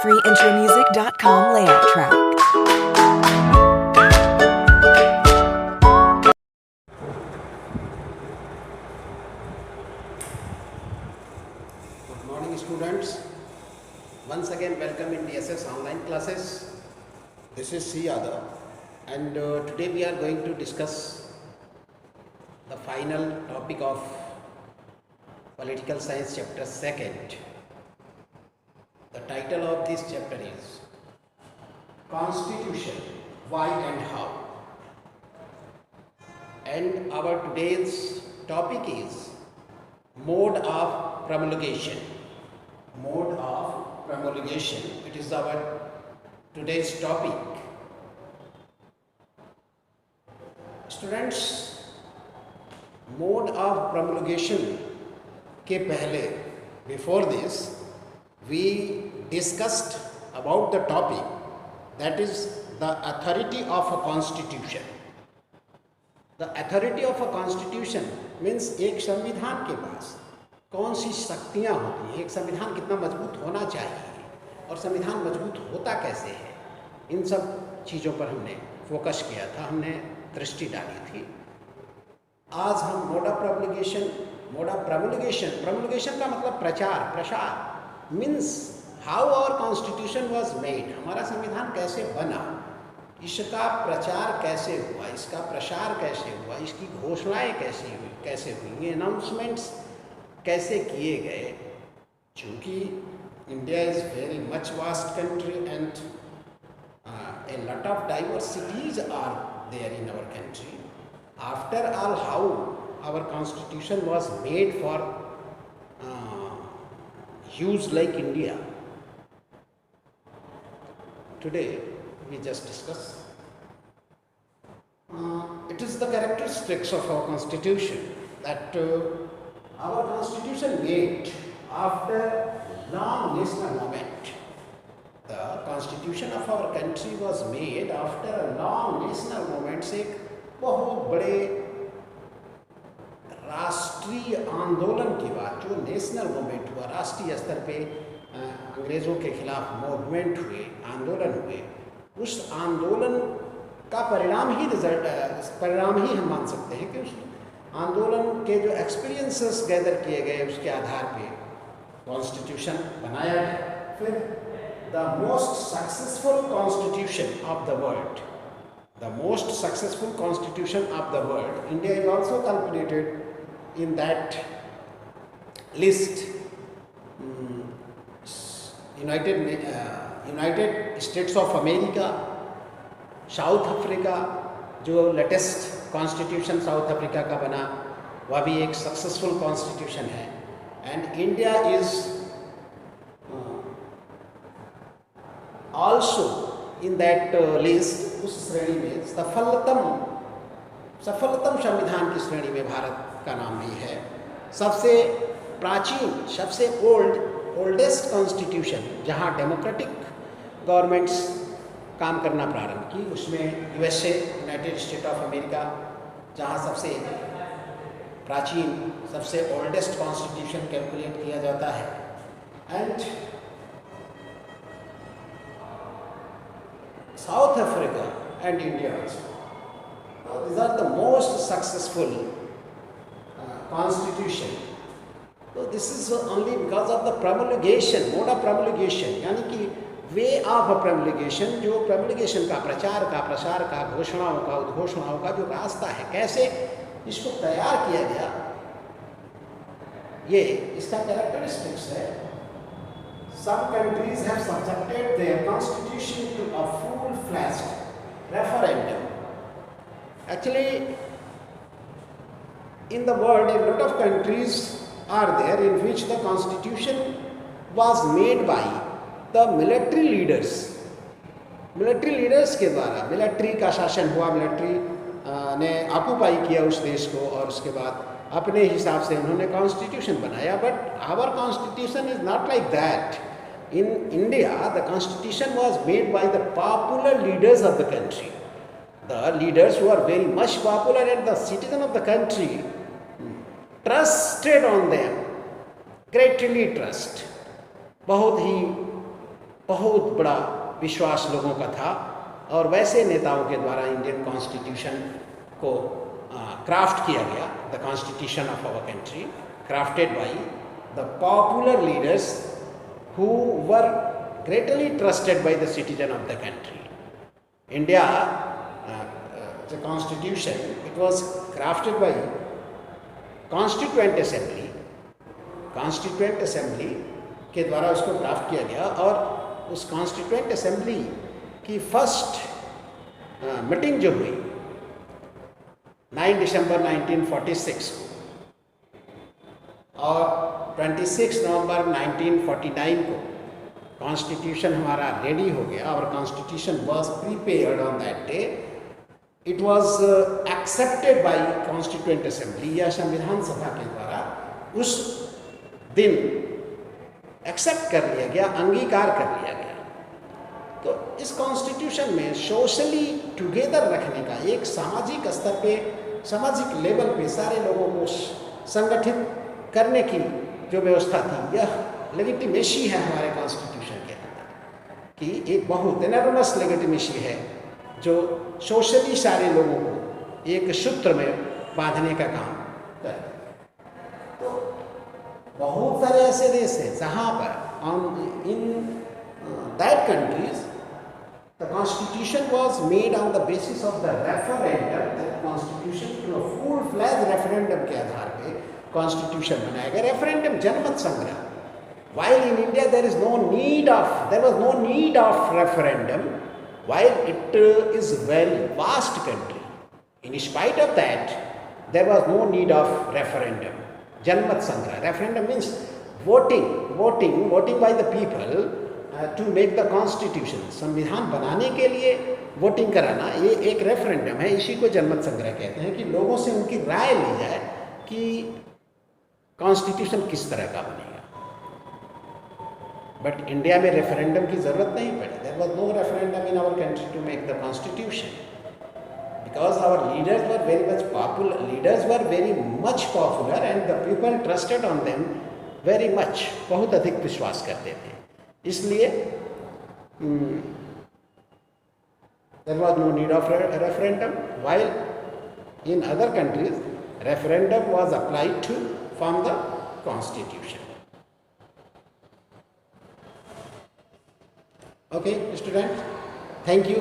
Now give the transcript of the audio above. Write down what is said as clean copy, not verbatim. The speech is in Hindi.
freeintromusic.com layout track. Good morning students. Once again welcome in DSS online classes. This is C. Yadav and today we are going to discuss the final topic of Political Science chapter 2nd. The title of this chapter is Constitution, Why and How. And our today's topic is Mode of Promulgation. Mode of Promulgation. It is our today's topic. Students, mode of promulgation के पहले, before this, we discussed about the topic that is the authority of a constitution. The authority of a constitution means एक संविधान के पास कौन सी शक्तियाँ होती हैं, एक संविधान कितना मजबूत होना चाहिए और संविधान मजबूत होता कैसे है, इन सब चीज़ों पर हमने फोकस किया था, हमने दृष्टि डाली थी. आज हम मोड ऑफ प्रमोलगेशन का मतलब प्रसार means how our constitution was made, हमारा संविधान कैसे बना, इसका प्रचार कैसे हुआ, इसका प्रसार कैसे हुआ, इसकी घोषणाएं कैसे हुई, अनाउंसमेंट्स कैसे किए गए. चूँकि India is very much vast country and a lot of diversities are there in our country. After all, how our constitution was made for use like India. Today we just discuss. It is the characteristics of our constitution that our constitution made after long national movement. The constitution of our country was made after a long national movement से एक बहुत बड़े राष्ट्रीय आंदोलन के बाद जो नेशनल मूवमेंट हुआ, राष्ट्रीय स्तर पे अंग्रेज़ों के खिलाफ मूवमेंट हुए, आंदोलन हुए, उस आंदोलन का परिणाम ही हम मान सकते हैं कि उस आंदोलन के जो एक्सपीरियंसेस गैदर किए गए उसके आधार पे कॉन्स्टिट्यूशन बनाया गया. फिर the most successful constitution of the world, India is also calculated in that list. United States of America, South Africa, जो लेटेस्ट कॉन्स्टिट्यूशन साउथ अफ्रीका का बना वह भी एक सक्सेसफुल कॉन्स्टिट्यूशन है. And India is also in that list, उस श्रेणी में सफलतम संविधान की श्रेणी में भारत का नाम भी है. सबसे प्राचीन, सबसे ओल्डेस्ट कॉन्स्टिट्यूशन जहाँ डेमोक्रेटिक गवर्नमेंट्स काम करना प्रारंभ की, उसमें USA, United state of America, जहाँ सबसे प्राचीन, सबसे ओल्डेस्ट कॉन्स्टिट्यूशन कैलकुलेट किया जाता है. And South Africa and India also. These are the most successful constitution. So this is only because of the promulgation, mode of promulgation, यानी कि way of promulgation, जो promulgation का, प्रचार का, प्रसार का, घोषणाओं का, उद्घोषणाओं का जो रास्ता है, कैसे इसको तैयार किया गया, ये इसका कैरेक्टरिस्टिक्स है. Some countries have subjected their constitution to a full-fledged referendum. Actually, in the world, a lot of countries are there in which the constitution was made by the military leaders. Military leaders के द्वारा मिलिट्री का शासन हुआ, मिलिट्री ने ऑक्युपाई किया उस देश को और उसके बाद अपने हिसाब से उन्होंने कॉन्स्टिट्यूशन बनाया. But our constitution is not like that. In India, the constitution was made by the popular leaders of the country. The leaders who are very much popular and the citizen of the country trusted on them, greatly trust. बहुत बहुत बड़ा विश्वास लोगों का था और वैसे नेताओं के द्वारा इंडियन कॉन्स्टिट्यूशन को क्राफ्ट किया गया. The constitution of our country crafted by the popular leaders who were greatly trusted by the citizen of the country. India, the constitution, it was crafted by Constituent Assembly. Constituent Assembly के द्वारा उसको क्राफ्ट किया गया और उस Constituent Assembly की फर्स्ट मीटिंग जो हुई 9 दिसंबर 1946 को और 26 नवंबर 1949 को कॉन्स्टिट्यूशन हमारा रेडी हो गया और constitution was prepared on that day. It was accepted by constituent assembly या संविधान सभा के द्वारा उस दिन एक्सेप्ट कर लिया गया, अंगीकार कर लिया गया. तो इस कॉन्स्टिट्यूशन में सोशली टुगेदर रखने का, एक सामाजिक स्तर पे, सामाजिक लेवल पे सारे लोगों को संगठित करने की जो व्यवस्था थी, यह लेजिटिमेसी है हमारे कॉन्स्टिट्यूशन के अंदर कि एक बहुत एनॉर्मस लेजिटिमेसी है जो सोशली सारे लोगों को एक सूत्र में बांधने का काम करे. तो बहुत सारे ऐसे देश हैं जहाँ पर in that countries the constitution was made on the basis of the referendum. Constitution full fledge referendum के आधार पे कॉन्स्टिट्यूशन बनाया गया. रेफरेंडम जनमत संग्रह. while in India there was no need of referendum, while it is very vast country, in spite of that there was no need of referendum. Janmat Sangra. Referendum means voting by the people to make the constitution. संविधान बनाने के लिए वोटिंग कराना, ये एक रेफरेंडम है. इसी को जनमत संग्रह कहते हैं कि लोगों से उनकी राय ली जाए कि कॉन्स्टिट्यूशन किस तरह का बनेगा. बट इंडिया में रेफरेंडम की ज़रूरत नहीं पड़ी. There was no referendum in our country to make the constitution because our leaders were very much popular and the people trusted on them very much. बहुत अधिक विश्वास करते थे. इसलिए there was no need of referendum, while in other countries referendum was applied to form the constitution. Okay, students, thank you.